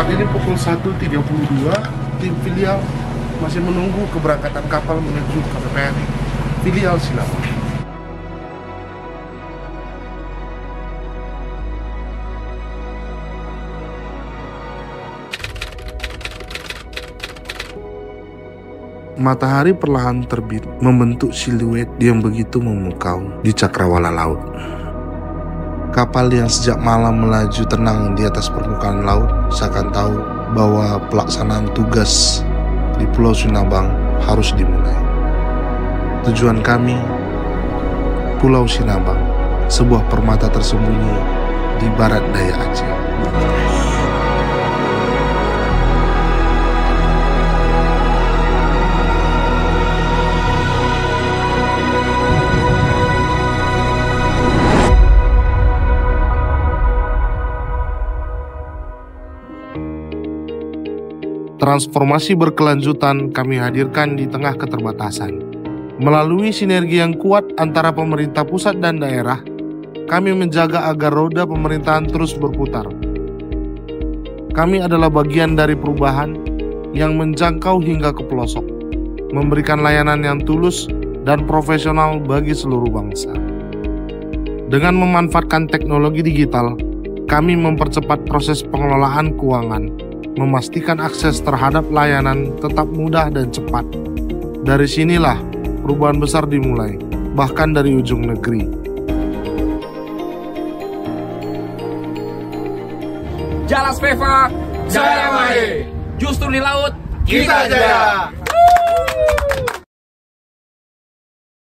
Saat ini pukul 1.32, tim filial masih menunggu keberangkatan kapal menuju KPPRI filial Sinabang. Matahari perlahan terbit, membentuk siluet yang begitu memukau di cakrawala laut. Kapal yang sejak malam melaju tenang di atas permukaan laut seakan tahu bahwa pelaksanaan tugas di Pulau Sinabang harus dimulai. Tujuan kami, Pulau Sinabang, sebuah permata tersembunyi di barat daya Aceh. Transformasi berkelanjutan kami hadirkan di tengah keterbatasan. Melalui sinergi yang kuat antara pemerintah pusat dan daerah, kami menjaga agar roda pemerintahan terus berputar. Kami adalah bagian dari perubahan yang menjangkau hingga ke pelosok, memberikan layanan yang tulus dan profesional bagi seluruh bangsa. Dengan memanfaatkan teknologi digital, kami mempercepat proses pengelolaan keuangan, memastikan akses terhadap layanan tetap mudah dan cepat. Dari sinilah perubahan besar dimulai, bahkan dari ujung negeri. Jalas Veva, Jaya Mae. Justru di laut, kita jaya.